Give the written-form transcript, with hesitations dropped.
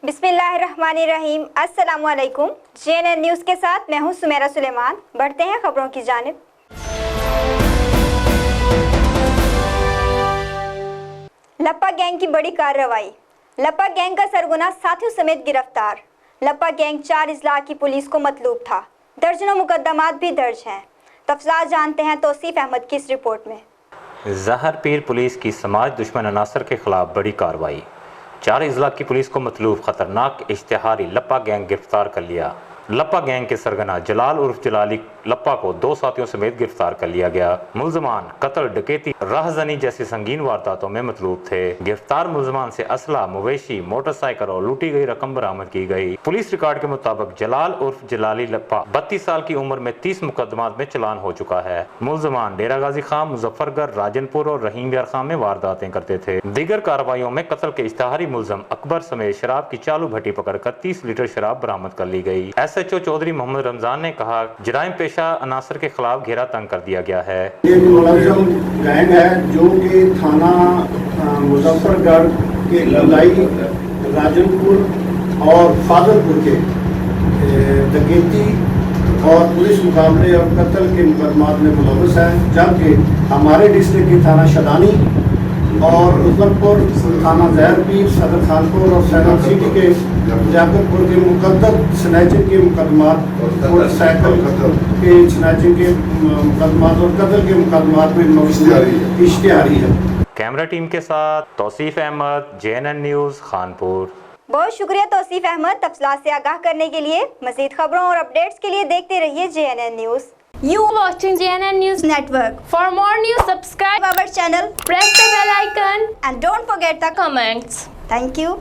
बिस्मिल्लाहिर्रहमानिर्रहीम। अस्सलाम वालेकुम। JNN न्यूज़ के साथ मैं हूं सुमेरा सुलेमान। बढ़ते हैं खबरों की जानिब। लप्पा गैंग की बड़ी कार्रवाई। लप्पा गैंग का सरगना साथियों समेत गिरफ्तार। लप्पा गैंग 4 अजला की पुलिस को मतलूब था। दर्जनों मुकदमात भी दर्ज हैं। तफसीलात जानते हैं तौसीफ अहमद की इस रिपोर्ट में। ज़हर पीर पुलिस की समाज दुश्मन अनासर के खिलाफ बड़ी कार्रवाई। 4 अजला की पुलिस को मतलूब खतरनाक इश्तिहारी लप्पा गैंग गिरफ्तार कर लिया। लप्पा गैंग के सरगना जलाल उर्फ जलाली लप्पा को 2 साथियों समेत गिरफ्तार कर लिया गया। मुल्ज़मान कत्ल, डकैती, राहज़नी जैसी संगीन वारदातों में मतलूब थे। गिरफ्तार मुल्ज़मान से असला, मवेशी, मोटरसाइकिल और लूटी गई रकम बरामद की गई। पुलिस रिकॉर्ड के मुताबिक जलाल उर्फ जलाली लप्पा 32 साल की उम्र में 30 मुकदमात में चलान हो चुका है। मुल्ज़मान डेरा गाजी खां, मुजफ्फरगढ़, राजनपुर और रहीम यार खां में वारदातें करते थे। दीगर कार्रवाइयों में कत्ल के इश्तिहारी मुल्ज़म अकबर समेत शराब की चालू भट्टी पकड़कर 30 लीटर शराब बरामद कर ली गई। SHO चौधरी मोहम्मद रमजान ने कहा, जराइम पेशा अनासर के खिलाफ घेरा तंग कर दिया गया है। ये मुलज़्ज़म गैंग है जो कि थाना मुजफ्फरगढ़ के ललाई, राजनपुर और फाजलपुर के डकैती और पुलिस मुकाबले और कत्ल के मुकदमात में मुलव्वस है, जबकि हमारे डिस्ट्रिक्ट की थाना शदानी और उजमपुर, थाना ज़हरपीर, सदर खानपुर और सैनल सिटी के जाकरपुर के मुकद्दर स्नैचिंग के मुकदमात, मोटरसाइकिल के स्नैचिंग के मुकदमात और कत्ल के मुकदमात में इश्तिहारी है। कैमरा टीम के साथ तौसीफ अहमद, JNN न्यूज़, खानपुर। बहुत शुक्रिया तौसीफ अहमद। तफसीलात से आगाह करने के लिए मज़ीद खबरों और अपडेट्स के लिए देखते रहिए JNN news. You watching JNN News Network. For more news, subscribe our channel, press the bell icon and don't forget the comments. Thank you.